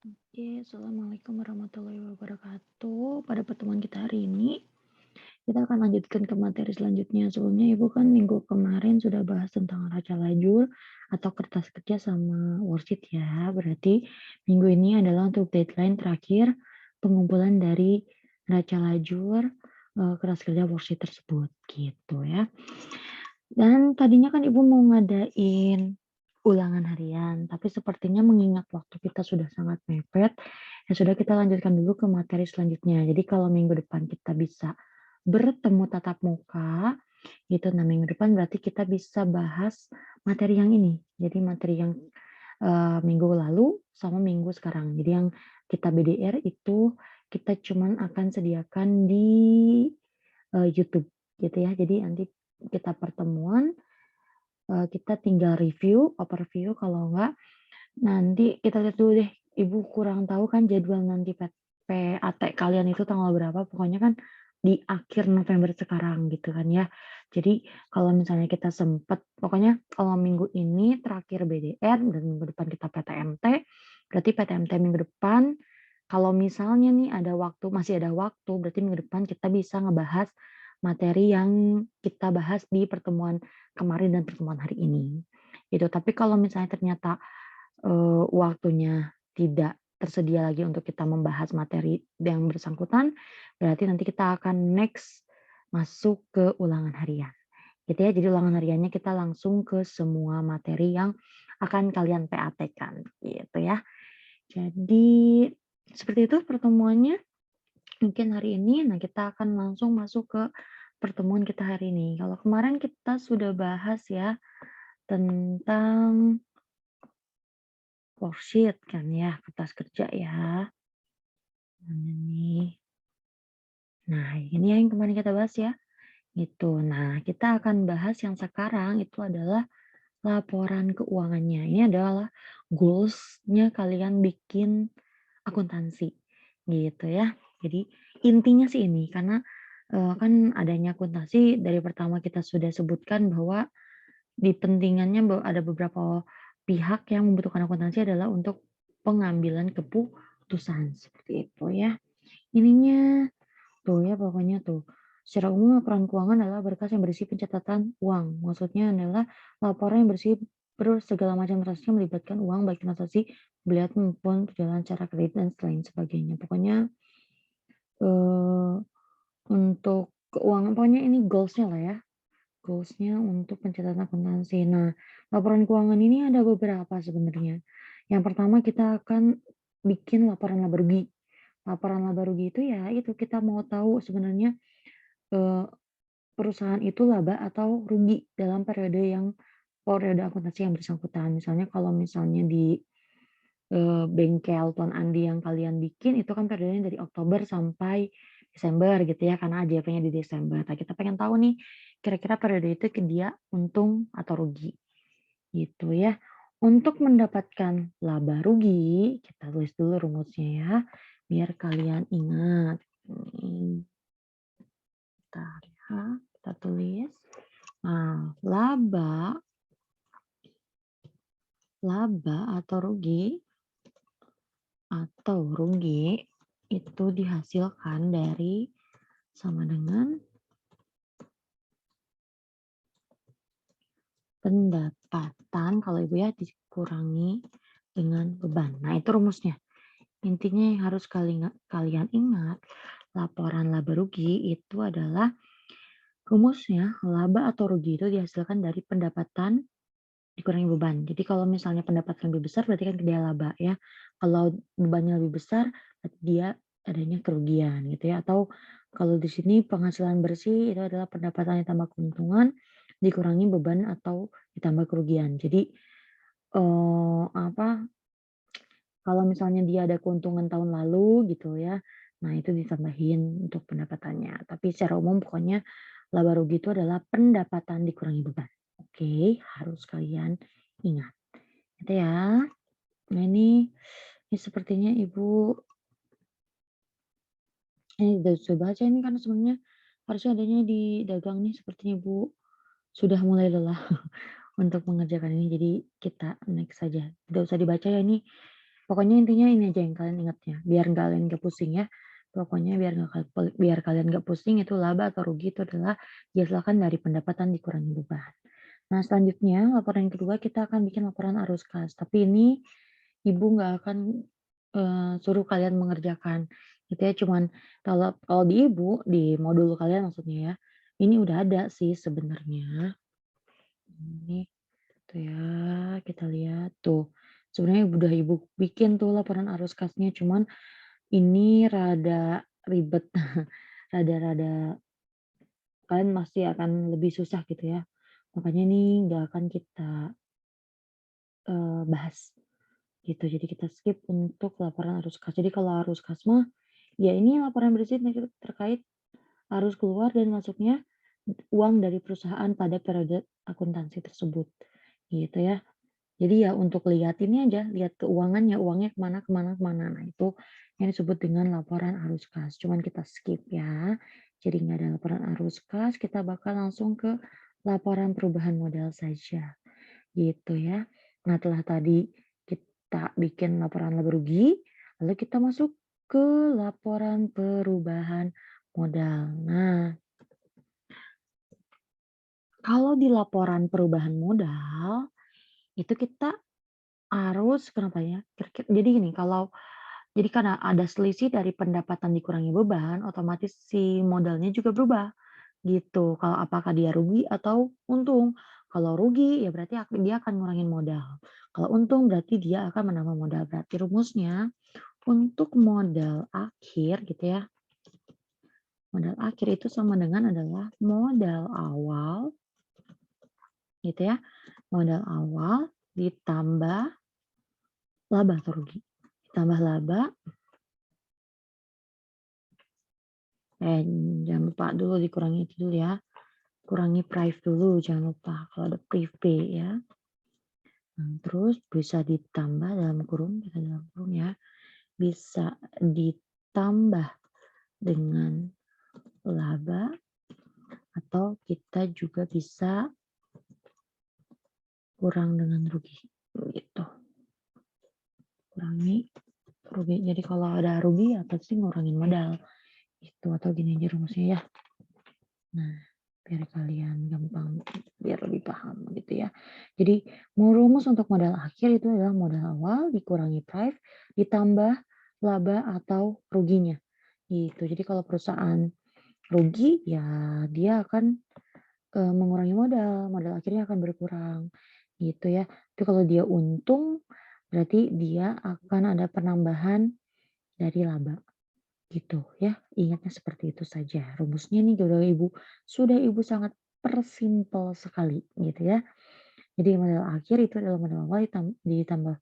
Oke, Assalamualaikum warahmatullahi wabarakatuh. Pada pertemuan kita hari ini, kita akan lanjutkan ke materi selanjutnya. Sebelumnya, Ibu kan minggu kemarin sudah bahas tentang raca lajur atau kertas kerja sama worksheet ya. Berarti minggu ini adalah untuk deadline terakhir pengumpulan dari raca lajur kertas kerja worksheet tersebut gitu ya. Dan tadinya kan Ibu mau ngadain ulangan harian, tapi sepertinya mengingat waktu kita sudah sangat mepet, ya sudah kita lanjutkan dulu ke materi selanjutnya. Jadi kalau minggu depan kita bisa bertemu tatap muka, gitu. Nah, minggu depan berarti kita bisa bahas materi yang ini. Jadi materi yang minggu lalu sama minggu sekarang. Jadi yang kita BDR itu kita cuman akan sediakan di YouTube gitu ya. Jadi nanti kita pertemuan, kita tinggal review, overview kalau enggak nanti kita lihat dulu deh, Ibu kurang tahu kan jadwal nanti PAT kalian itu tanggal berapa, pokoknya kan di akhir November sekarang gitu kan ya. Jadi kalau misalnya kita sempet, pokoknya kalau minggu ini terakhir BDR dan minggu depan kita PTMT, berarti PTMT minggu depan, kalau misalnya nih ada waktu, masih ada waktu, berarti minggu depan kita bisa ngebahas materi yang kita bahas di pertemuan kemarin dan pertemuan hari ini, gitu. Tapi kalau misalnya ternyata waktunya tidak tersedia lagi untuk kita membahas materi yang bersangkutan, berarti nanti kita akan next masuk ke ulangan harian, gitu ya. Jadi ulangan hariannya kita langsung ke semua materi yang akan kalian PAT-kan, gitu ya. Jadi seperti itu pertemuannya mungkin hari ini. Nah, kita akan langsung masuk ke pertemuan kita hari ini. Kalau kemarin kita sudah bahas ya tentang worksheet kan ya, kertas kerja ya. Mana nih? Nah, ini yang kemarin kita bahas ya, gitu. Nah, kita akan bahas yang sekarang itu adalah laporan keuangannya. Ini adalah goals-nya kalian bikin akuntansi, gitu ya. Jadi intinya sih ini, karena kan adanya akuntansi dari pertama kita sudah sebutkan bahwa di pentingannya ada beberapa pihak yang membutuhkan akuntansi adalah untuk pengambilan keputusan, seperti itu ya. Ininya tuh ya pokoknya tuh. Secara umum laporan keuangan adalah berkas yang berisi pencatatan uang. Maksudnya adalah laporan yang berisi segala macam transaksi yang melibatkan uang baik transaksi beliau maupun perjalanan cara kredit dan lain sebagainya. Pokoknya eh, untuk keuangan pokoknya ini goals-nya lah ya. Goals-nya untuk pencatatan akuntansi. Nah, laporan keuangan ini ada beberapa sebenarnya. Yang pertama kita akan bikin laporan laba rugi. Laporan laba rugi itu ya itu kita mau tahu sebenarnya Eee, perusahaan itu laba atau rugi dalam periode akuntansi yang bersangkutan. Misalnya kalau misalnya di, bengkel Tuan Andi yang kalian bikin itu kan periodenya dari Oktober sampai Desember gitu ya, karena AJP-nya di Desember. Nah, kita pengen tahu nih, kira-kira periode itu dia untung atau rugi, gitu ya. Untuk mendapatkan laba rugi, kita tulis dulu rumusnya ya, biar kalian ingat. Ini, bentar ya, kita tulis. Nah, laba atau rugi itu dihasilkan dari sama dengan pendapatan kalau Ibu ya dikurangi dengan beban. Nah, itu rumusnya. Intinya yang harus kalian ingat, laporan laba rugi itu adalah rumusnya laba atau rugi itu dihasilkan dari pendapatan dikurangi beban. Jadi kalau misalnya pendapatan lebih besar berarti kan dia laba ya. Kalau bebannya lebih besar berarti dia adanya kerugian gitu ya. Atau kalau di sini penghasilan bersih itu adalah pendapatan ditambah keuntungan dikurangi beban atau ditambah kerugian. Jadi apa kalau misalnya dia ada keuntungan tahun lalu gitu ya. Nah, itu ditambahin untuk pendapatannya. Tapi secara umum pokoknya laba rugi itu adalah pendapatan dikurangi beban. Oke, harus kalian ingat. Gitu ya. Nah ini sepertinya Ibu ini udah coba baca ini karena sebenarnya harusnya adanya di dagang nih sepertinya Ibu sudah mulai lelah untuk mengerjakan ini. Jadi kita next saja. Tidak usah dibaca ya ini Pokoknya intinya ini aja yang kalian ingat ya, biar kalian nggak pusing ya. Pokoknya biar kalian nggak pusing itu laba atau rugi itu adalah dihasilkan dari pendapatan dikurangi beban. Nah, selanjutnya laporan yang kedua kita akan bikin laporan arus kas, tapi ini ibu nggak akan, suruh kalian mengerjakan gitu ya, cuman kalau kalau di ibu, di modul kalian maksudnya ya, ini udah ada sih sebenarnya. Ini tuh ya, kita lihat tuh. Sebenarnya udah ibu bikin tuh laporan arus kasnya, cuman ini rada ribet, rada-rada kalian masih akan lebih susah gitu ya. Makanya ini nggak akan kita, bahas gitu. Jadi kita skip untuk laporan arus kas. Jadi kalau arus kas mah, ya ini laporan bersih terkait arus keluar dan masuknya uang dari perusahaan pada periode akuntansi tersebut, gitu ya. Jadi ya untuk lihat ini aja, lihat keuangannya, uangnya kemana kemana kemana. Nah itu yang disebut dengan laporan arus kas. Cuman kita skip ya. Jadi nggak ada laporan arus kas, kita bakal langsung ke laporan perubahan modal saja. Gitu ya. Nah telah tadi kita bikin laporan laba rugi, lalu kita masuk ke laporan perubahan modal. Nah, kalau di laporan perubahan modal, itu kita harus kenapa ya, jadi gini, jadi karena ada selisih dari pendapatan dikurangi beban, otomatis si modalnya juga berubah, gitu. Kalau apakah dia rugi atau untung. Kalau rugi, ya berarti dia akan ngurangin modal. Kalau untung, berarti dia akan menambah modal. Berarti rumusnya, untuk modal akhir gitu ya, modal akhir itu sama dengan adalah modal awal, gitu ya, modal awal ditambah laba atau rugi. Ditambah laba, eh jangan lupa dulu dikurangi itu dulu ya. Kurangi price dulu, jangan lupa kalau ada price pay ya. Nah, terus bisa ditambah dalam kurung, bisa dalam kurung ya. Bisa ditambah dengan laba atau kita juga bisa kurang dengan rugi gitu. Kurangi rugi. Jadi kalau ada rugi ya pasti ngurangin modal. Itu atau gini aja rumusnya ya. Nah, biar kalian gampang, biar lebih paham gitu ya. Jadi rumus untuk modal akhir itu adalah modal awal dikurangi price ditambah laba atau ruginya. Gitu. Jadi kalau perusahaan rugi ya dia akan mengurangi modal, modal akhirnya akan berkurang gitu ya. Tapi kalau dia untung berarti dia akan ada penambahan dari laba. Gitu ya, ingatnya seperti itu saja. Rumusnya nih sudah ibu sangat persimpel sekali gitu ya. Jadi modal akhir itu adalah modal awal ditambah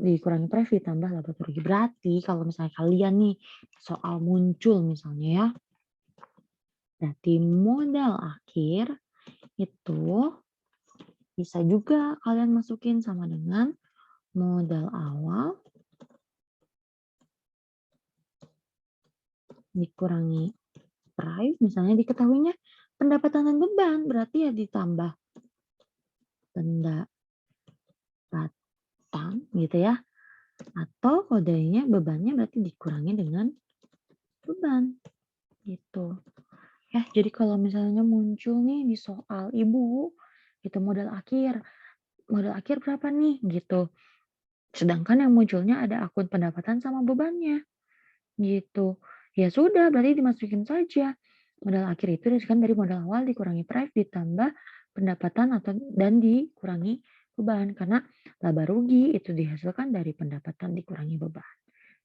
dikurangi price ditambah laba rugi. Berarti kalau misalnya kalian nih soal muncul misalnya ya, berarti modal akhir itu bisa juga kalian masukin sama dengan modal awal dikurangi price, misalnya diketahuinya pendapatan dan beban, berarti ya ditambah pendapatan gitu ya. Atau kodenya bebannya berarti dikurangi dengan beban gitu. Ya, jadi kalau misalnya muncul nih di soal ibu, itu modal akhir berapa nih gitu. Sedangkan yang munculnya ada akun pendapatan sama bebannya gitu. Ya sudah, berarti dimasukin saja. Modal akhir itu dihasilkan dari modal awal dikurangi price ditambah pendapatan dan dikurangi beban. Karena laba rugi itu dihasilkan dari pendapatan dikurangi beban.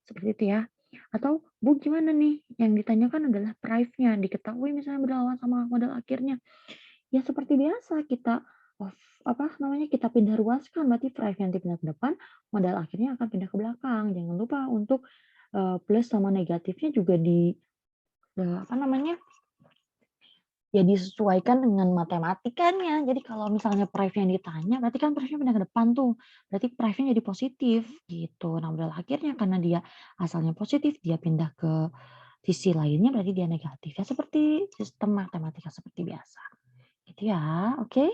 Seperti itu ya. Atau Bu gimana nih? Yang ditanyakan adalah price-nya. Diketahui misalnya modal awal sama modal akhirnya. Ya seperti biasa kita kita pindah ruaskan, berarti price nanti pindah ke depan, modal akhirnya akan pindah ke belakang. Jangan lupa untuk plus sama negatifnya juga ya disesuaikan dengan matematikanya. Jadi kalau misalnya price-nya ditanya, berarti kan price-nya pindah ke depan tuh. Berarti price-nya jadi positif gitu. Nah, modal akhirnya karena dia asalnya positif, dia pindah ke sisi lainnya berarti dia negatif. Ya seperti sistem matematika seperti biasa. Gitu ya, oke?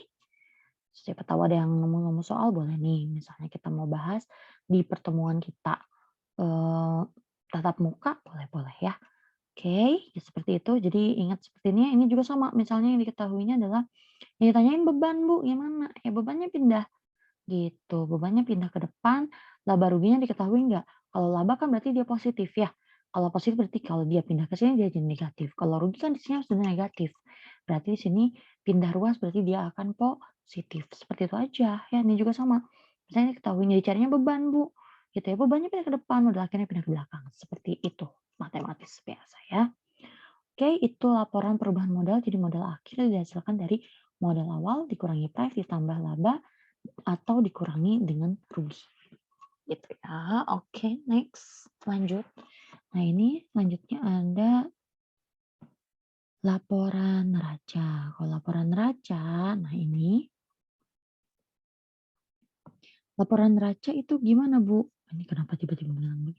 Siapa tahu ada yang ngomong-ngomong soal boleh nih, misalnya kita mau bahas di pertemuan kita, eee, tatap muka, boleh-boleh ya. Oke, ya seperti itu. Jadi ingat seperti ini juga sama, misalnya yang diketahuinya adalah yang ditanyain beban, Bu, gimana? Ya bebannya pindah gitu, bebannya pindah ke depan, laba ruginya diketahui nggak? Kalau laba kan berarti dia positif ya. Kalau positif berarti kalau dia pindah ke sini dia jadi negatif. Kalau rugi kan di sini harus jadi negatif. Berarti di sini pindah ruas berarti dia akan positif. Seperti itu aja. Ya, ini juga sama. Misalnya diketahui dicarinya beban, Bu. Gitu ya, bebannya pindah ke depan, modal akhirnya pindah ke belakang. Seperti itu. Matematis biasa ya. Oke, itu laporan perubahan modal. Jadi modal akhir dihasilkan dari modal awal dikurangi price ditambah laba atau dikurangi dengan rugi. Gitu ya. Oke, next. Lanjut. Nah, ini selanjutnya ada laporan neraca. Kalau laporan neraca, nah ini laporan neraca itu gimana, Bu? Ini kenapa tiba-tiba bilang begini?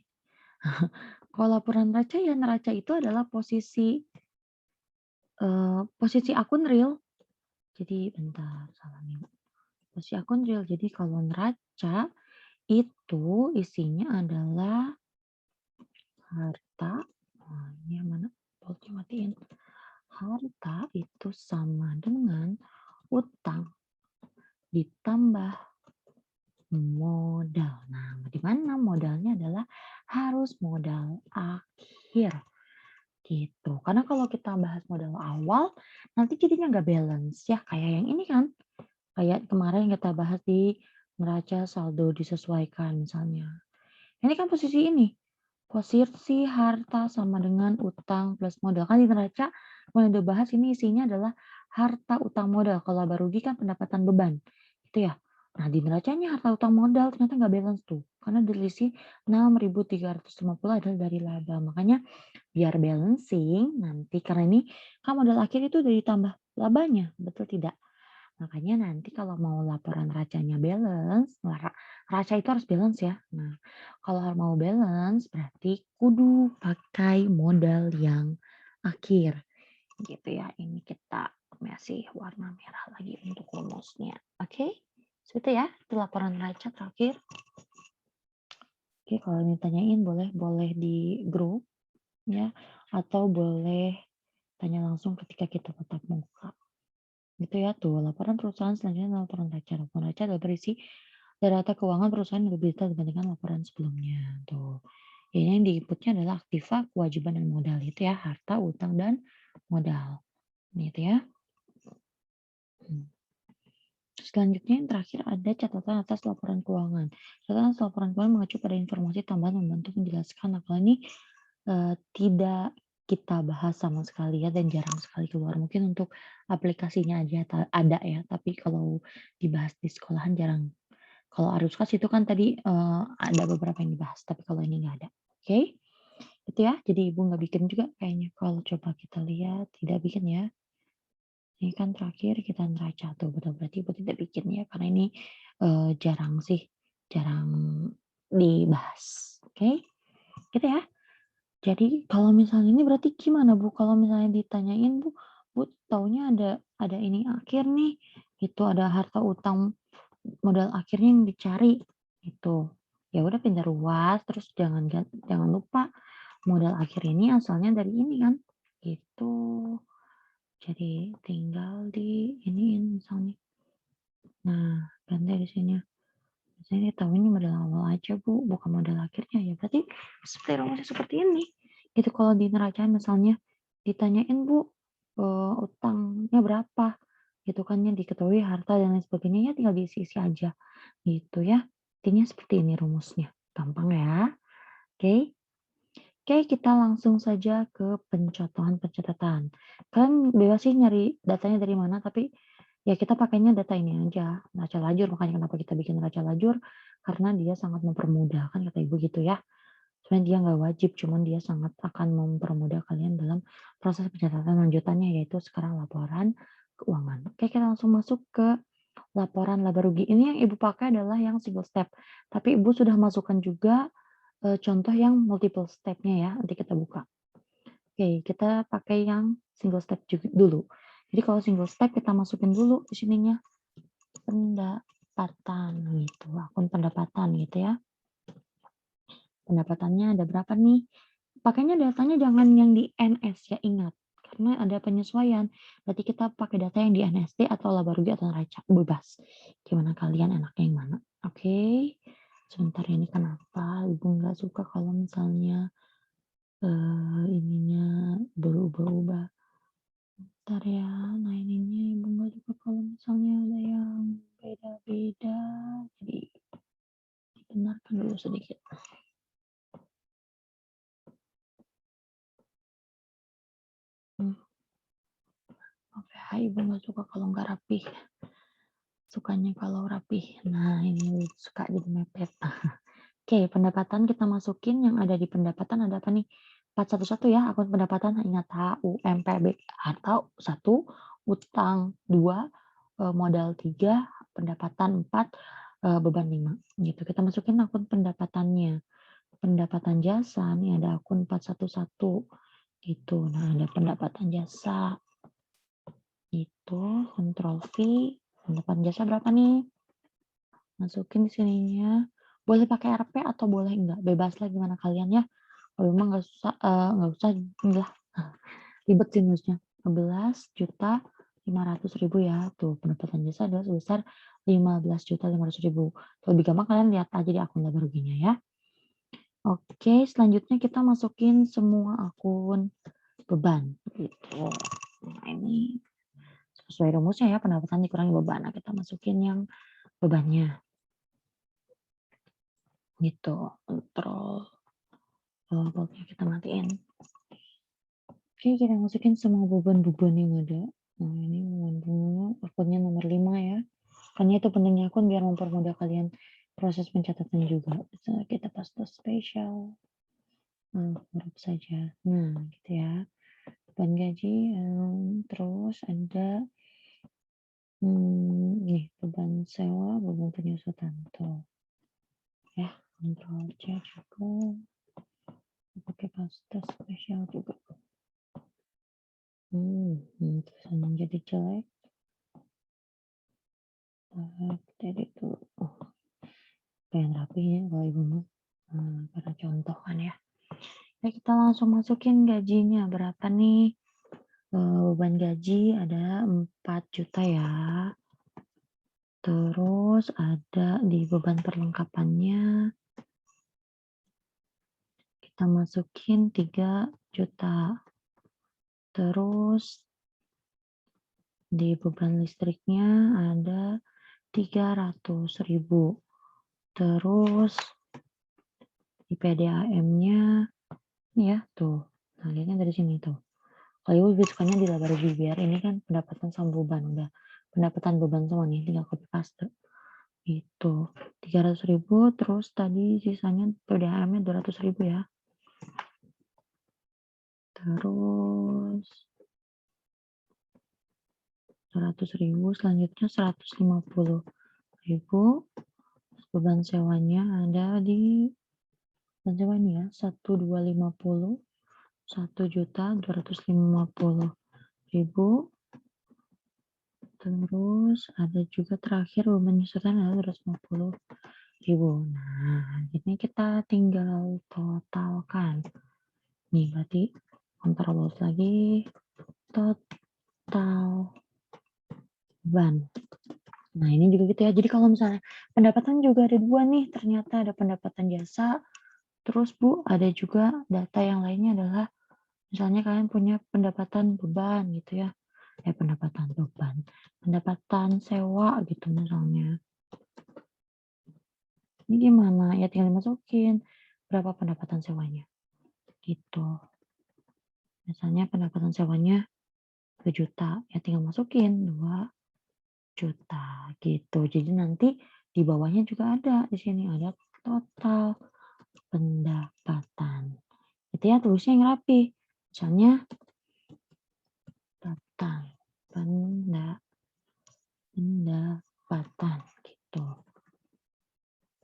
Kalau laporan neraca ya neraca itu adalah posisi akun real. Jadi bentar, salah nih. Posisi akun real. Jadi kalau neraca itu isinya adalah harta. Nah, ini yang mana? Boltnya matiin. Harta itu sama dengan utang ditambah modal. Nah, di mana modalnya adalah harus modal akhir gitu. Karena kalau kita bahas modal awal, nanti jadinya nggak balance ya. Kayak yang ini kan, kayak kemarin kita bahas di neraca saldo disesuaikan misalnya. Ini kan posisi ini, posisi harta sama dengan utang plus modal. Kan di neraca yang udah bahas ini isinya adalah harta utang modal. Kalau laba rugi kan pendapatan beban. Itu ya. Nah, di neracanya harta utang modal ternyata nggak balance tuh. Karena dari isi 6.350 adalah dari laba. Makanya biar balancing nanti karena ini kan modal akhir itu udah ditambah labanya, betul tidak? Makanya nanti kalau mau laporan racanya balance, raca itu harus balance ya. Nah, kalau mau balance berarti kudu pakai modal yang akhir gitu ya. Ini kita masih warna merah lagi untuk rumusnya. Oke? Seperti ya, itu laporan raca terakhir. Oke, kalau ditanyain boleh di grup ya atau boleh tanya langsung ketika kita tatap muka. Gitu ya tuh, laporan perusahaan selanjutnya laporan raca. Laporan raca adalah berisi data keuangan perusahaan yang lebih detail dibandingkan laporan sebelumnya. Tuh. Ini yang di-inputnya adalah aktiva, kewajiban, dan modal. Itu ya, harta, utang, dan modal. Ini itu ya. Selanjutnya yang terakhir ada catatan atas laporan keuangan. Catatan atas laporan keuangan mengacu pada informasi tambahan membantu menjelaskan. Nah, kalau ini tidak kita bahas sama sekali ya dan jarang sekali keluar. Mungkin untuk aplikasinya aja ada ya, tapi kalau dibahas di sekolahan jarang. Kalau arus kas itu kan tadi ada beberapa yang dibahas, tapi kalau ini nggak ada. Oke, itu ya. Jadi ibu nggak bikin juga kayaknya. Kalau coba kita lihat tidak bikin ya. Ini kan terakhir kita neraca tuh, betul berarti ibu tidak bikin ya karena ini jarang sih, jarang dibahas. Oke, gitu ya. Jadi kalau misalnya ini berarti gimana Bu? Kalau misalnya ditanyain Bu taunya ada ini akhir nih, itu ada harta utang modal akhirnya yang dicari, itu. Ya udah pindah ruas, terus jangan lupa modal akhir ini asalnya dari ini kan, gitu. Jadi tinggal di iniin misalnya. Nah, ganti di sini. Misalnya dia tahu ini modal awal aja Bu, bukan modal akhirnya ya berarti seperti rumusnya seperti ini. Itu kalau di neraca misalnya ditanyain Bu, utangnya berapa? Gitu kan ya diketahui harta dan lain sebagainya ya tinggal diisi-isi aja gitu ya. Intinya seperti ini rumusnya. Gampang ya. Oke. Oke, kita langsung saja ke pencatatan. Kalian bebas sih nyari datanya dari mana, tapi ya kita pakainya data ini aja, neraca lajur. Makanya kenapa kita bikin neraca lajur, karena dia sangat mempermudah, kan kata ibu gitu ya. Sebenarnya dia nggak wajib, cuman dia sangat akan mempermudah kalian dalam proses pencatatan lanjutannya, yaitu sekarang laporan keuangan. Oke, kita langsung masuk ke laporan laba rugi. Ini yang ibu pakai adalah yang single step, tapi ibu sudah masukkan juga contoh yang multiple step-nya ya, nanti kita buka. Oke, kita pakai yang single step juga dulu. Jadi kalau single step kita masukin dulu di sininya pendapatan gitu, akun pendapatan gitu ya. Pendapatannya ada berapa nih? Pakainya datanya jangan yang di NS ya, ingat. Karena ada penyesuaian. Berarti kita pakai data yang di NSD atau laba rugi atau neraca, bebas. Gimana kalian enaknya yang mana? Oke. Sebentar ini kenapa Ibu nggak suka kalau misalnya ininya berubah-ubah. Bentar ya, nah ininya Ibu nggak suka kalau misalnya ada yang beda-beda. Jadi dibenarkan dulu sedikit. Oke, Ibu nggak suka kalau nggak rapih. Sukanya kalau rapih. Nah, ini suka jadi mepet. Oke, pendapatan kita masukin yang ada di pendapatan ada apa nih? 411 ya, akun pendapatan ingat HUMPB atau 1, utang 2, modal 3, pendapatan 4, beban 5 gitu. Kita masukin akun pendapatannya. Pendapatan jasa nih ada akun 411 gitu. Nah, ada pendapatan jasa itu, kontrol V, pendapatan jasa berapa nih? Masukin di sininya. Boleh pakai RP atau boleh enggak, bebas lah gimana kalian ya. Kalau memang nggak usah lah, ribet sih nulisnya. 11.500.000 ya. Tuh, pendapatan jasa adalah sebesar 15.500.000. Lebih gampang kalian lihat aja di akun laba ruginya ya. Oke, selanjutnya kita masukin semua akun beban gitu. Nah, ini sesuai rumusnya ya, pendapatan dikurangi beban. Nah, kita masukin yang bebannya. Gitu, kontrol. Oke, kita matiin. Oke, kita masukin semua beban-beban yang ada. Nah, ini beban bunga, akunnya nomor 5 ya. Karena itu pentingnya akun biar mempermudah kalian proses pencatatan juga. Bisa kita paste spesial. Huruf saja. Nah, gitu ya. Beban gaji, terus ada nih beban sewa, beban penyusutan tuh. Ya, kontrol C juga. Pakai paste spesial juga. Tulisannya jadi jelek. Jadi itu pengen rapi ya kalau Ibu mah. Para contoh kan ya. Oke, kita langsung masukin gajinya berapa nih? Beban gaji ada 4 juta ya. Terus ada di beban perlengkapannya kita masukin 3 juta. Terus di beban listriknya ada 300.000. Terus di PDAM-nya ya tuh. Nah, lihatnya dari sini tuh. Kalau Ibu lebih sukanya di laba rugi biar ini kan pendapatan sama beban udah pendapatan beban semua nih, tinggal copy paste. Itu 300.000 terus tadi sisanya PDAM-nya 200.000 ya. Terus 200.000 selanjutnya 150.000 beban sewanya ada di beban sewa ini ya 1250 1.250.000. Terus ada juga terakhir beban nyusutan ada 250.000. Nah, ini kita tinggal totalkan. Nih, berarti kontrol lagi total beban. Nah, ini juga gitu ya. Jadi kalau misalnya pendapatan juga ada 2 nih, ternyata ada pendapatan jasa. Terus Bu, ada juga data yang lainnya adalah misalnya kalian punya pendapatan beban gitu ya. Pendapatan beban. Pendapatan sewa gitu misalnya. Ini gimana? Ya tinggal dimasukin berapa pendapatan sewanya. Gitu. Misalnya pendapatan sewanya 2 juta, ya tinggal masukin 2 juta gitu. Jadi nanti di bawahnya juga ada di sini ada total pendapatan. Itu ya tulisnya yang rapi. Misalnya total pendapatan gitu.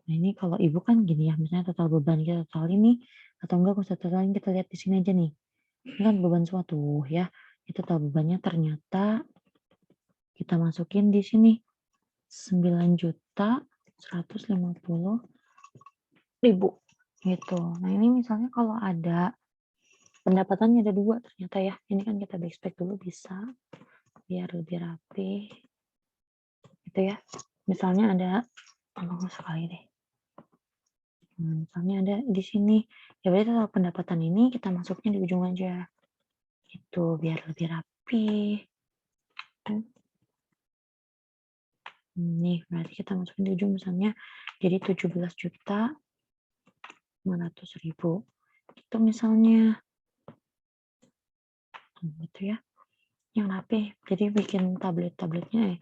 Nah, ini kalau Ibu kan gini ya, misalnya total beban kita total ini atau enggak kalau total ini kita lihat di sini aja nih. Ini kan beban suatu ya. Itu total bebannya ternyata kita masukin di sini 9.150.000. gitu. Nah, ini misalnya kalau ada pendapatannya ada 2 ternyata ya. Ini kan kita backslash dulu bisa, biar lebih rapi, gitu ya. Misalnya ada sekali deh. Misalnya ada di sini, ya berarti kalau pendapatan ini kita masuknya di ujung aja, gitu, biar lebih rapi. Nih, berarti kita masukin di ujung misalnya jadi 17.500.000. Itu misalnya. Gitu ya. Yang rapi. Jadi bikin tablet-tabletnya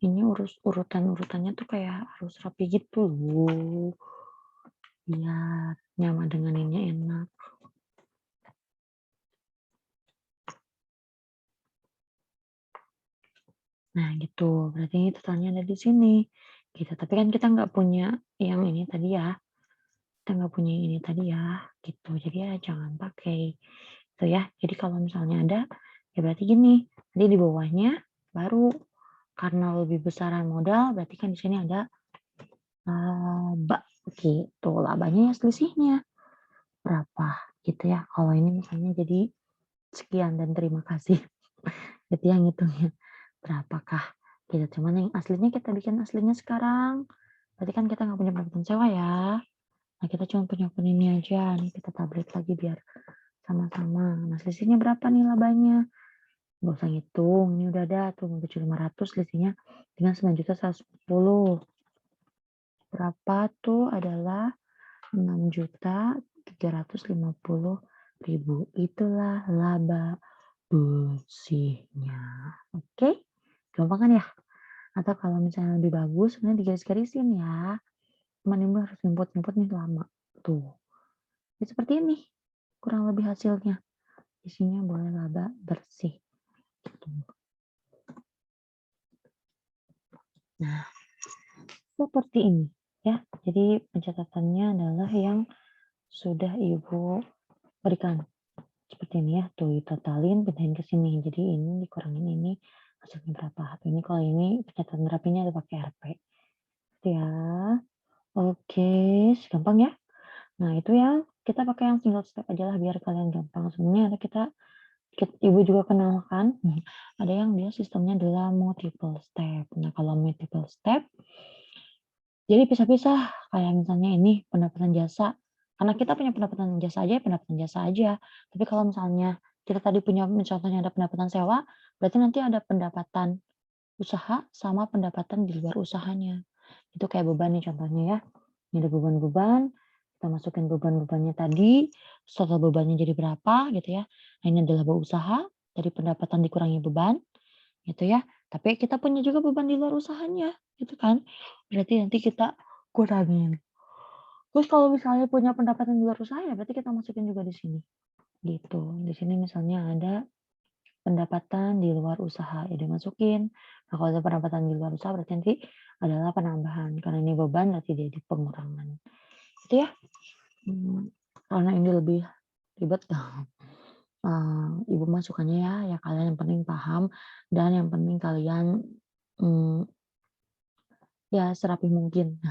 ini urutan-urutannya tuh kayak harus rapi gitu loh. Biar nyaman denganinnya enak. Nah, gitu. Berarti ini totalnya ada di sini. Gitu. Tapi kan kita nggak punya yang ini tadi ya. Kita nggak punya yang ini tadi ya. Gitu. Jadi ya jangan pakai. Itu ya. Jadi kalau misalnya ada, ya berarti gini. Jadi di bawahnya baru karena lebih besaran modal, berarti kan di sini ada laba gitu. Labanya ya selisihnya berapa gitu ya. Kalau ini misalnya jadi sekian dan terima kasih. Gitu yang ngitungnya berapakah gitu. Cuman yang aslinya kita bikin aslinya sekarang. Berarti kan kita nggak punya pendapatan sewa ya. Nah, kita cuma punya ini aja. Nih kita tablet lagi biar sama-sama. Nah, selisihnya berapa nih labanya? Nggak usah ngitung. Ini udah ada tuh 7.500 selisihnya dengan 9.110. Berapa tuh adalah 6.350.000. Itulah laba bersihnya. Oke? Gampang kan ya? Atau kalau misalnya lebih bagus, sebenarnya digaris-garisin ya. Cuman ibu harus nyemput-nyemput nih lama. Tuh. Ya, seperti ini. Kurang lebih hasilnya. Isinya boleh laba bersih. Gitu. Nah, seperti ini. Ya, jadi pencatatannya adalah yang sudah ibu berikan. Seperti ini ya, tuh ditotalin, pindahin ke sini. Jadi ini dikurangin ini, hasilnya berapa. Ini kalau ini pencatatan rapinya ada pakai RP. Gitu ya. Oke, gampang ya. Nah, itu ya, kita pakai yang single step aja lah biar kalian gampang. Sebenarnya ada ibu juga kenalkan, ada yang dia sistemnya adalah multiple step. Nah, kalau multiple step, jadi pisah-pisah. Kayak misalnya ini pendapatan jasa. Karena kita punya pendapatan jasa aja, ya pendapatan jasa aja. Tapi kalau misalnya kita tadi punya contohnya ada pendapatan sewa, berarti nanti ada pendapatan usaha sama pendapatan di luar usahanya. Itu kayak beban nih contohnya ya. Ini ada beban-beban, kita masukin beban-bebannya tadi, total bebannya jadi berapa gitu ya. Nah, ini adalah laba usaha, dari pendapatan dikurangi beban, gitu ya. Tapi kita punya juga beban di luar usahanya, gitu kan. Berarti nanti kita kurangin. Terus kalau misalnya punya pendapatan di luar usaha ya berarti kita masukin juga di sini, gitu. Di sini misalnya ada pendapatan di luar usaha, ya dimasukin. Nah, kalau ada pendapatan di luar usaha berarti nanti adalah penambahan, karena ini beban berarti jadi pengurangan. Gitu ya. Karena ini lebih ribet, ibu mah sukanya ya kalian yang penting paham dan yang penting kalian, ya serapih mungkin.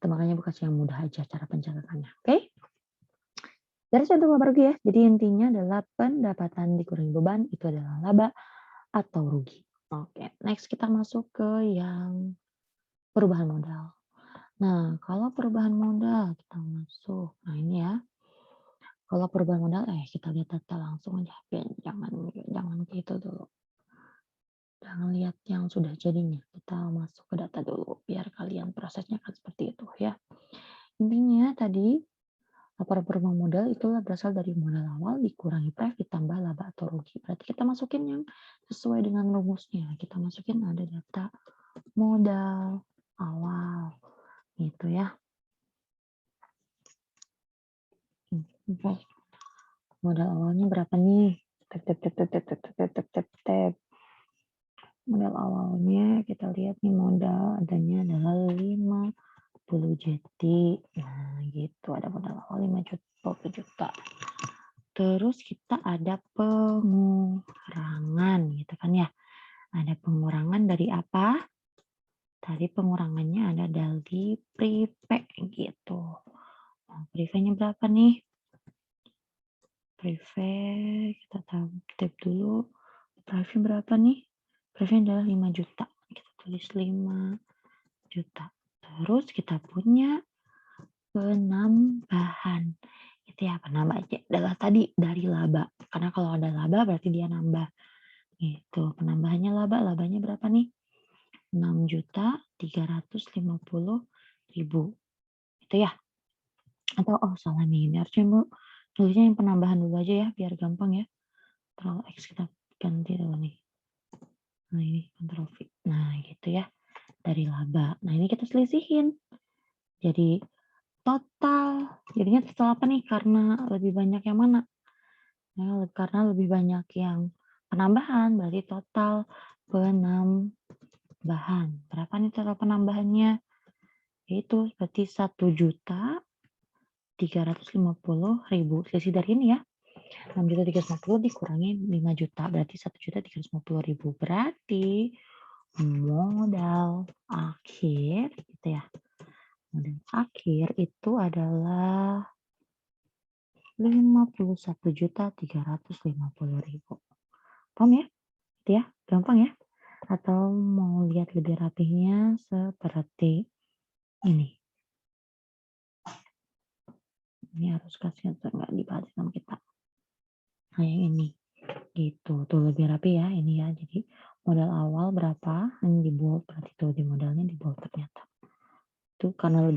Itu makanya ibu kasih yang mudah aja cara pencatatannya, oke? Dari suatu kabar rugi ya, jadi intinya adalah pendapatan dikurangi beban itu adalah laba atau rugi. Oke, next kita masuk ke yang perubahan modal. Nah, kalau perubahan modal kita masuk, nah ini ya, kalau perubahan modal, kita lihat data langsung aja, jangan jangan gitu dulu. Jangan lihat yang sudah jadinya, kita masuk ke data dulu, biar kalian prosesnya kan seperti itu ya. Intinya tadi, laporan perubahan modal itulah berasal dari modal awal dikurangi PREV ditambah laba atau rugi. Berarti kita masukin yang sesuai dengan rumusnya. Kita masukin ada data modal awal, gitu ya. Oke. Modal awalnya berapa nih? Modal awalnya kita lihat nih modal adanya adalah 50 JT. Nah, gitu ada modal awal 50 juta. Terus kita ada pengurangan gitu kan ya. Ada pengurangan dari apa? Tadi pengurangannya ada dari prepaid gitu. Nah, Privenya berapa nih? Prive kita tap dulu. Prive berapa nih? Prive adalah 5 juta. Kita tulis 5 juta. Terus kita punya penambahan. Itu ya, penambah aja adalah tadi dari laba. Karena kalau ada laba berarti dia nambah. Gitu. Penambahannya labanya berapa nih? 6.350.000. Itu ya. Atau salah nih. Ini harusnya tulisnya yang penambahan dulu aja ya biar gampang ya. Ctrl X kita ganti dulu nih. Nah ini Ctrl V. Nah gitu ya. Dari laba. Nah ini kita selisihin. Jadi total. Jadinya total apa nih? Karena lebih banyak yang mana? Nah, karena lebih banyak yang penambahan. Berarti total penambahan. Berapa nih total penambahannya? Yaitu berarti 1.350.000. Selisih dari ini ya. 6.350 dikurangi 5 juta. Berarti 1.350.000. Berarti modal akhir gitu ya. Modal akhir itu adalah 51.350.000. Paham ya? Itu ya, gampang ya. Atau mau lihat lebih rapihnya seperti ini. Ini harus kasih nggak dibahas sama kita. Nah yang ini. Gitu. Tuh lebih rapi ya ini ya. Jadi modal awal berapa? Ini di bold. Berarti tuh di modalnya di bold ternyata. Itu karena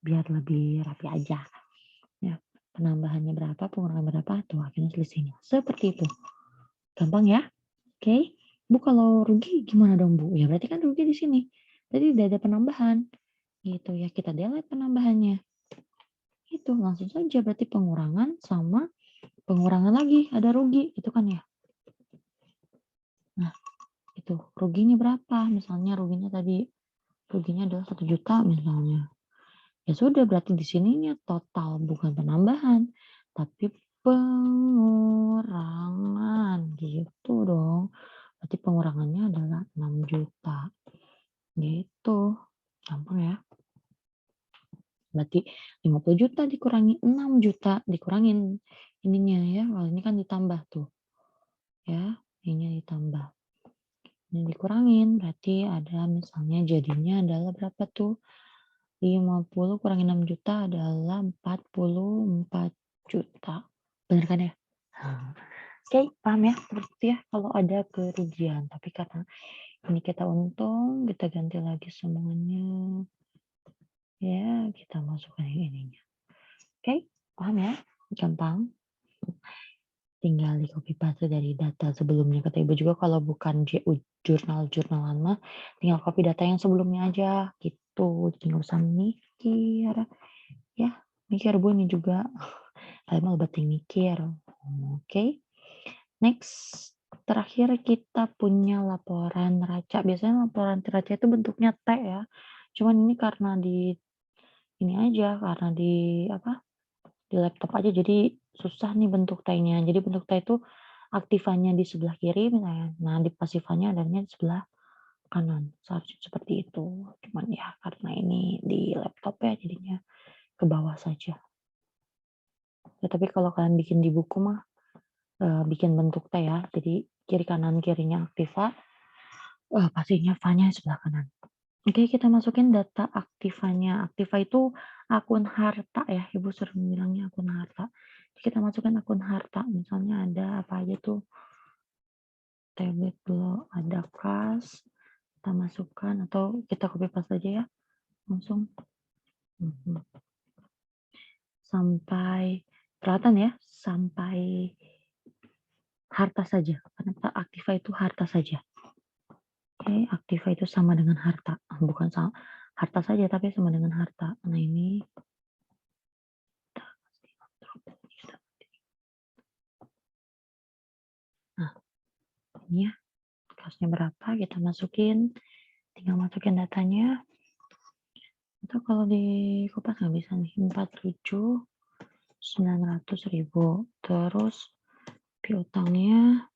biar lebih rapi aja. Ya, penambahannya berapa, pengurangan berapa, tuh akhirnya selisihnya. Seperti itu. Gampang ya? Oke. Bu kalau rugi gimana dong Bu? Ya berarti kan rugi di sini. Jadi tidak ada penambahan. Gitu ya, kita delete penambahannya. Itu langsung saja berarti pengurangan sama pengurangan lagi ada rugi, itu kan ya. Nah, itu ruginya berapa? Misalnya ruginya adalah 1 juta misalnya. Ya sudah berarti di sininya total bukan penambahan, tapi pengurangan gitu dong. Berarti pengurangannya adalah 6 juta. Gitu. Gampang ya. Berarti 50 juta dikurangi 6 juta dikurangin ininya ya. Kalau ini kan ditambah tuh. Ya, ini ditambah. Ini dikurangin berarti ada misalnya jadinya adalah berapa tuh? 50 kurangi 6 juta adalah 44 juta. Benar kan ya? Oke, paham ya? Seperti itu ya kalau ada kerugian. Tapi karena ini kita untung, kita ganti lagi semuanya. Ya, kita masukkan yang ininya. Oke, paham ya? Gampang. Tinggal di copy paste dari data sebelumnya. Kata Ibu juga kalau bukan jurnal-jurnalan mah, tinggal copy data yang sebelumnya aja gitu. Jadi nggak usah mikir. Ya, mikir Bu ini juga. Kalian mau berarti mikir. Oke. Next. Terakhir kita punya laporan neraca. Biasanya laporan neraca itu bentuknya T ya. Cuman ini karena ini aja, karena di laptop aja jadi susah nih bentuk T-nya. Jadi bentuk T itu aktifannya di sebelah kiri misalnya. Nah, di pasifannya adanya di sebelah kanan. Seharusnya seperti itu. Cuman ya karena ini di laptop ya jadinya ke bawah saja. Ya, tapi kalau kalian bikin di buku mah bikin bentuk T ya. Jadi kiri kanan kirinya aktiva. Pastinya V-nya sebelah kanan. Oke, kita masukin data aktivanya. Aktiva itu akun harta ya. Ibu sering bilangnya akun harta. Jadi kita masukkan akun harta. Misalnya ada apa aja tuh. Tablet dulu ada kas. Kita masukkan atau kita copy paste aja ya. Langsung. Sampai peralatan ya. Sampai harta saja. Karena aktiva itu harta saja. Oke, aktiva itu sama dengan harta. Bukan sama harta saja, tapi sama dengan harta. Nah, ini ini ya, kasnya berapa, kita masukin. Tinggal masukin datanya. Atau kalau di Kopas nggak bisa nih, 47.900.000. Terus piutangnya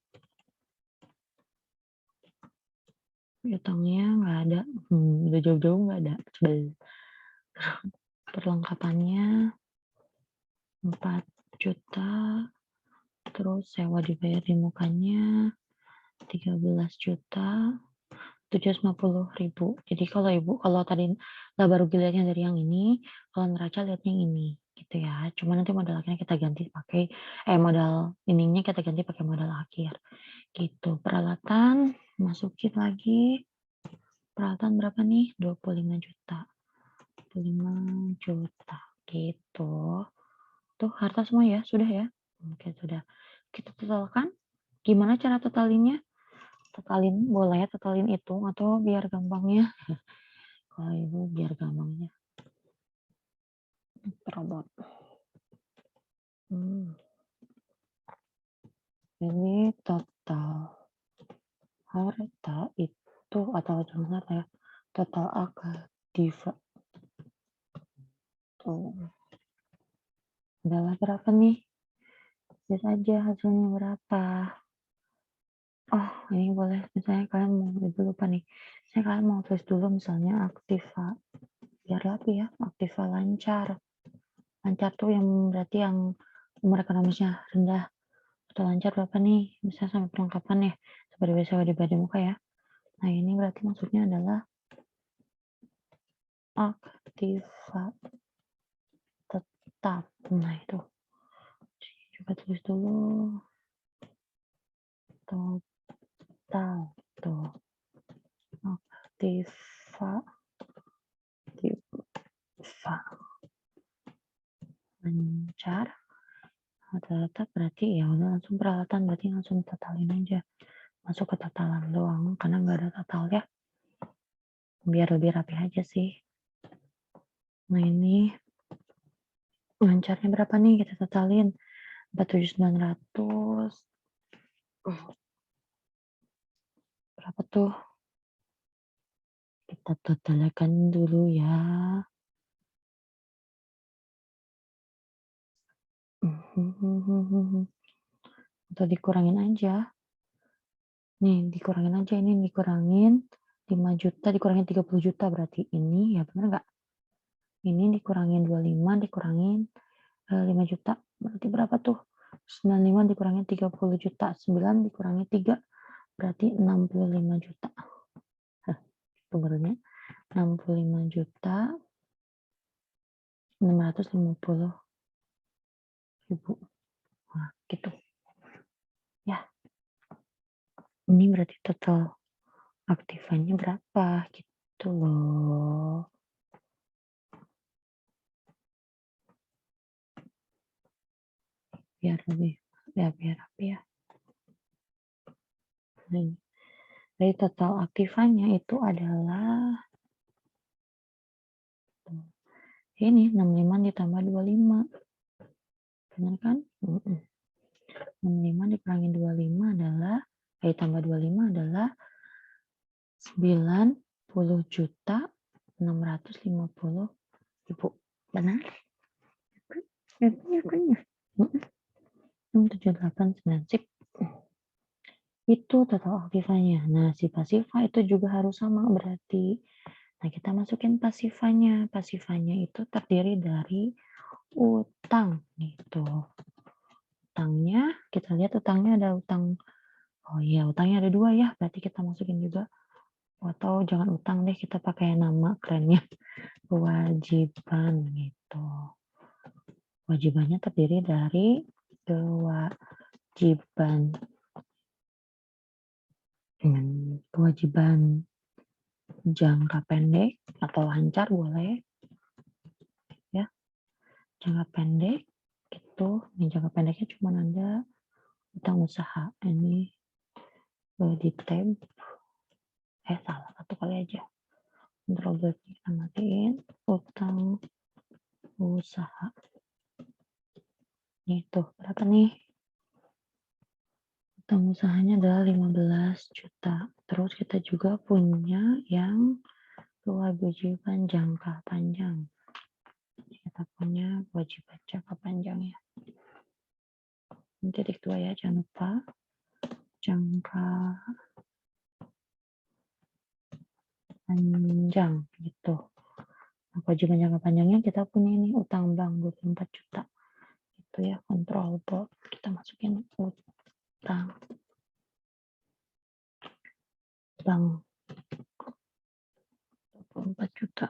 nggak ada. Udah jauh-jauh nggak ada. Perlengkapannya 4 juta, terus sewa dibayar di mukanya 13 juta 750.000. Jadi kalau tadi laba rugi lihatnya dari yang ini, kalau neraca lihatnya yang ini, gitu ya. Cuma nanti modal akhirnya kita ganti pakai modal ininya kita ganti pakai modal akhir, gitu. Peralatan masukin lagi, peralatan berapa nih? 25 juta. 25 juta, gitu. Tuh harta semua ya, sudah ya? Oke, sudah. Kita totalkan. Gimana cara totalinnya? Totalin boleh, totalin hitung atau biar gampangnya. Kalau ibu biar gampangnya. Robot. Ini total harta itu atau jangan ya, total aktiva. Tuh. Adalah berapa nih? Lihat aja hasilnya berapa. Oh, ini boleh. Misalnya kalian mau, ibu lupa nih. Misalnya kalian mau tulis dulu misalnya aktiva. Biar rapi ya, aktiva lancar. Lancar tuh yang berarti yang umur ekonomisnya rendah. Atau lancar berapa nih? Bisa sampai perlengkapan ya. Seperti biasa di muka ya. Nah, ini berarti maksudnya adalah aktiva tetap. Nah, itu. Coba tulis dulu. Total. Tuh. Aktiva. Lancar. Tetap berarti ya udah langsung peralatan. Berarti langsung totalin aja. Masuk ke totalan doang. Karena nggak ada total ya. Biar lebih rapi aja sih. Nah, ini lancarnya berapa nih? Kita totalin. 47.900. Berapa tuh? Kita totalkan dulu ya. Atau dikurangin aja. Nih, dikurangin aja. Ini dikurangin 5 juta, dikurangin 30 juta. Berarti ini, ya bener nggak? Ini dikurangin 25, dikurangin 5 juta. Berarti berapa tuh? 95 dikurangin 30 juta. 9 dikurangi 3. Berarti 65 juta. Pengerunya 65 juta 650.000. Nah, gitu. Ya. Ini berarti total aktifannya berapa gitu loh. Biar lebih biar rapi ya. Nah, dari total aktifannya itu adalah ini 65 ditambah 25. Benar kan? 65 dikurangi 25 adalah tambah 25 adalah 90 juta 650.000. Benar? Ya. 78 sip. Itu total aktifanya. Nah, si pasifa itu juga harus sama berarti. Nah, kita masukin pasifanya. Pasifanya itu terdiri dari utang gitu. Utangnya, kita lihat utangnya ada utang. Oh iya, utangnya ada 2 ya. Berarti kita masukin juga. Atau jangan utang deh, kita pakai nama kerennya. Kewajiban gitu. Kewajibannya terdiri dari kewajiban jangka pendek atau lancar boleh ya, jangka pendek itu nih, jangka pendeknya cuma ada utang usaha. Ini di tab salah satu kali aja, control B kita matiin. Utang usaha itu berapa nih? Utang usahanya adalah 15 juta. Terus kita juga punya yang kewajiban jangka panjang. Kita punya kewajiban jangka panjang ya. Titik 2 ya, jangan lupa. Jangka panjang gitu. Nah, kewajiban jangka panjangnya kita punya ini utang bank 24 juta. kontrol kita masukin utang bank 24 juta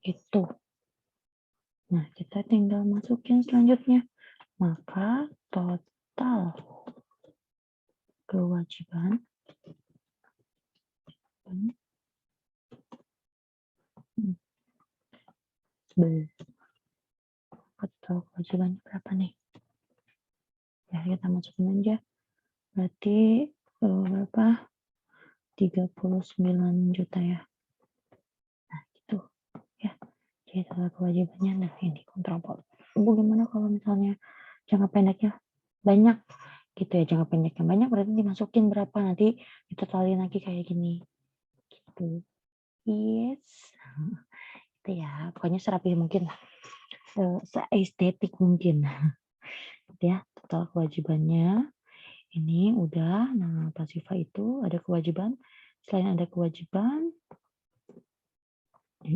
gitu. Nah, kita tinggal masukin selanjutnya, maka total kewajiban total kewajibannya berapa nih? Ya, kita masukin aja. Berarti berapa? 39 juta ya. Nah, gitu ya. Jadi total kewajibannya, nah ini kontrol. Bagaimana kalau misalnya jangka pendeknya banyak gitu ya, jangka pendeknya banyak berarti dimasukin berapa, nanti ditotalin lagi kayak gini gitu. Yes, itu ya, pokoknya serapi mungkin lah, seestetik mungkin gitu ya. Total kewajibannya ini udah. Nah, pasifa itu ada kewajiban, selain ada kewajiban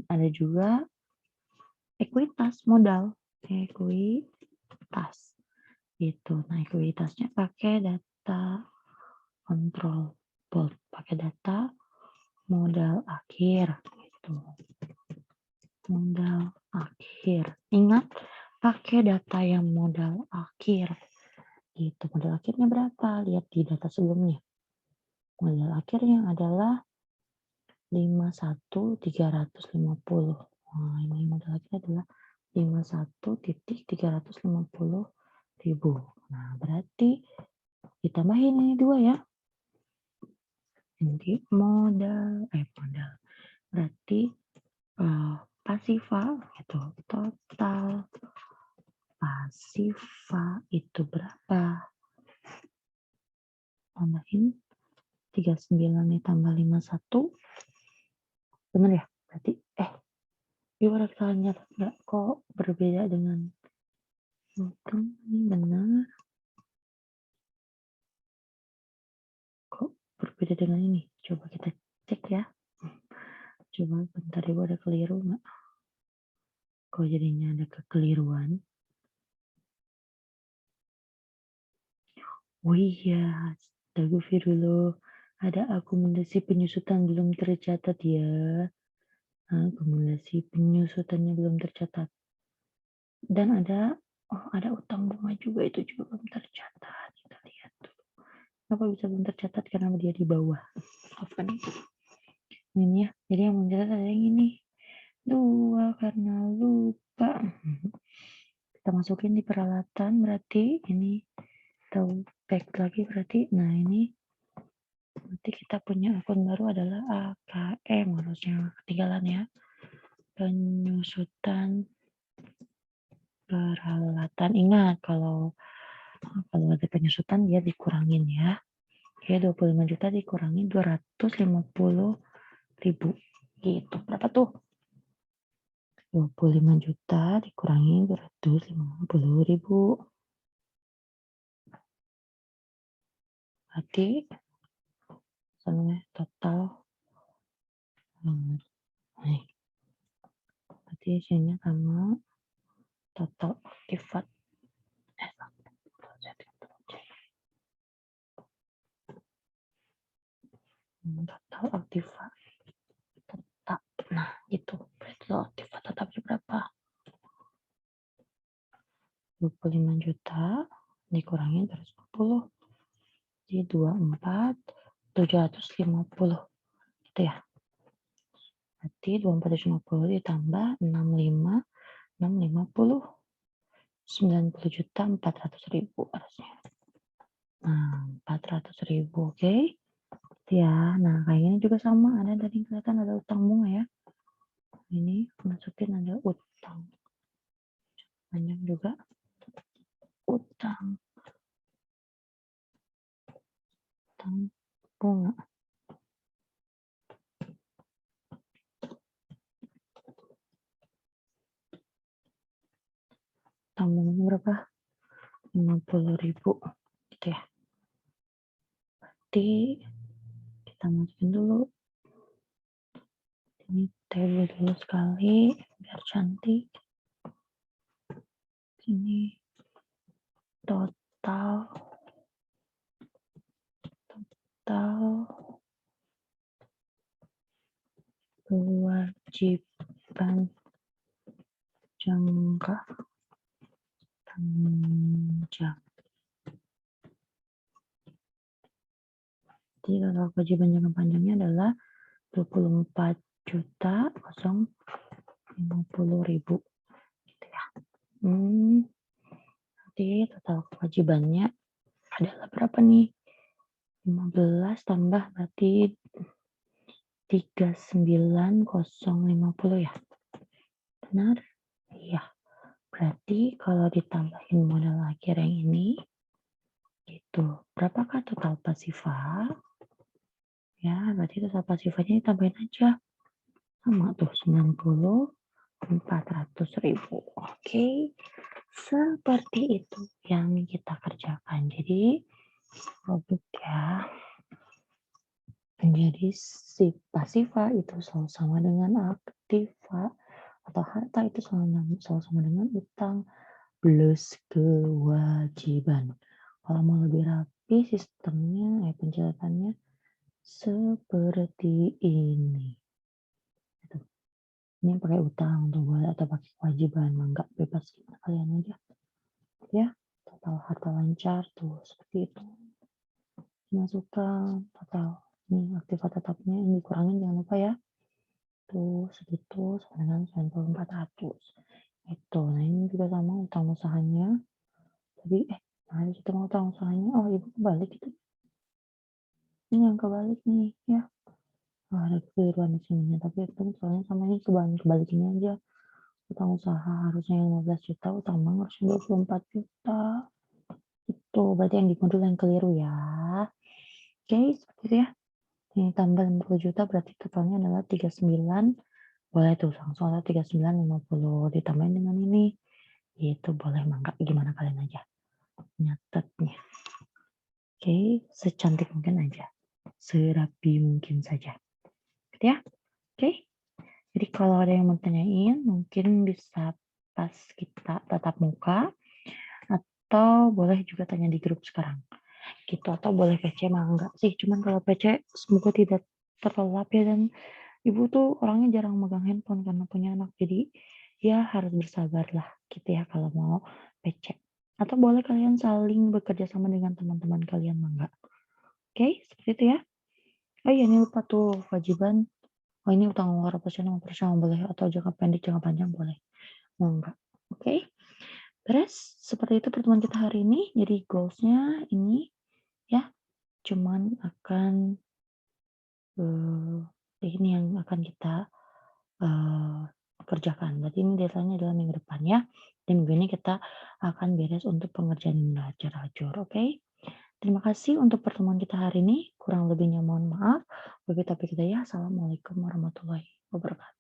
ada juga ekuitas modal, ekuitas gitu. Nah, ekuitasnya pakai data kontrol bold, pakai data modal akhir gitu. Modal akhir. Ingat, pakai data yang modal akhir gitu. Modal akhirnya berapa? Lihat di data sebelumnya. Modal akhirnya adalah 51.350. Nah, ini modal akhirnya adalah 51.350.000. Nah, berarti ditambahin ini 2 ya. Jadi modal berarti pasifa gitu. Total pasifa itu berapa? Tambahin 39 ditambah 51. Benar ya? Berarti gimana caranya? Enggak, kok berbeda dengan ini benar? Kok berbeda dengan ini? Coba kita cek ya. Coba bentar ibu, ada keliru nggak? Kok jadinya ada kekeliruan? Oh iya, astagfirullah. Ada akumulasi penyusutan belum tercatat ya. Akumulasi penyusutannya belum tercatat. Dan ada utang bunga juga, itu juga belum tercatat. Kita lihat dulu. Kenapa bisa belum tercatat? Karena dia di bawah. Maafkan itu. Ini ya. Jadi yang mencatat ada yang ini. 2 karena lupa. Kita masukin di peralatan, berarti ini kita back lagi berarti. Nah, ini berarti kita punya akun baru adalah AKM, harusnya ketinggalan ya. Penyusutan peralatan. Ingat kalau ada penyusutan dia dikurangin ya. Oke, 25 juta dikurangi 250.000 gitu. Berapa tuh? 25 juta dikurangi 250.000. Berarti total nih. Berarti isinya sama total aktifat. Total aktifat tetap. Nah, itu total aktifat tetapnya berapa? 25 juta dikurangi 250. Jadi 24.750 gitu ya. Berarti 24.750 ditambah 65.650. 90.400.000 harusnya. Nah, 400.000, oke. Ya, nah kayak ini juga sama, ada tadi kelihatan ada utang bunga ya. Ini masukin ada utang. Banyak juga utang bunga. Utang bunganya berapa? 50.000 gitu ya. Berarti kita masukin dulu. Ini table dulu sekali biar cantik. Ini total total kewajiban jangka panjang. Jadi total kewajiban jangka panjangnya adalah 24.050.000 gitu ya. Nanti total kewajibannya adalah berapa nih? 15 tambah berarti 39.050 ya. Benar? Iya. Berarti kalau ditambahin modal akhir yang ini gitu. Berapakah total pasifa? Ya, berarti total pasifanya ditambahin aja. Sama tuh 90.400.000. Oke. Seperti itu yang kita kerjakan. Jadi produk ya. Jadi si pasifa itu selalu sama dengan aktiva atau harta itu selalu sama dengan utang plus kewajiban. Kalau mau lebih rapi sistemnya, pencatatannya seperti ini. Gitu. Ini pakai utang atau pakai kewajiban, enggak bebas kalian aja. Ya, total harta lancar tuh seperti itu. Masukkan total. Ini aktiva tetapnya yang dikurangin jangan lupa ya. Tuh segitu sama dengan 9400. Itu. Nah ini juga sama utang usahanya. Tadi mari kita mau utang usahanya. Oh ibu kebalik itu. Ini yang kebalik nih ya. Ada kekeliruan di sininya, tapi itu soalnya sama ini kebalik ini aja. Utang usaha harusnya 15 juta, utang bank harusnya 24 juta. Itu berarti yang di modul yang keliru ya. Oke, seperti itu ya. Ini tambah 50 juta berarti totalnya adalah 39. Boleh tuh langsung ada 3950 ditambahin dengan ini. Itu boleh mangga gimana kalian aja. Nyatetnya. Oke, secantik mungkin aja. Serapi mungkin saja. Gitu ya. Oke. Jadi kalau ada yang mau tanyain, mungkin bisa pas kita tatap muka, atau boleh juga tanya di grup sekarang. Gitu, atau boleh PC mah enggak sih, cuman kalau PC semoga tidak terlelap ya, dan ibu tuh orangnya jarang megang handphone karena punya anak, jadi ya harus bersabarlah gitu ya kalau mau PC. Atau boleh kalian saling bekerja sama dengan teman-teman kalian mah enggak. Oke, seperti itu ya. Oh iya, ini lupa tuh kewajiban. Oh ini utang operasional boleh, atau jangka pendek, jangka panjang boleh. Mau enggak? Oke. Beres, seperti itu pertemuan kita hari ini. Jadi goals-nya ini ya, cuman akan ini yang akan kita kerjakan. Berarti ini deadline-nya adalah minggu depan ya. Dan minggu ini kita akan beres untuk pengerjaan belajar lajur. Oke. Terima kasih untuk pertemuan kita hari ini. Kurang lebihnya mohon maaf. Wabillahi taufiq hidayah. Assalamualaikum warahmatullahi wabarakatuh.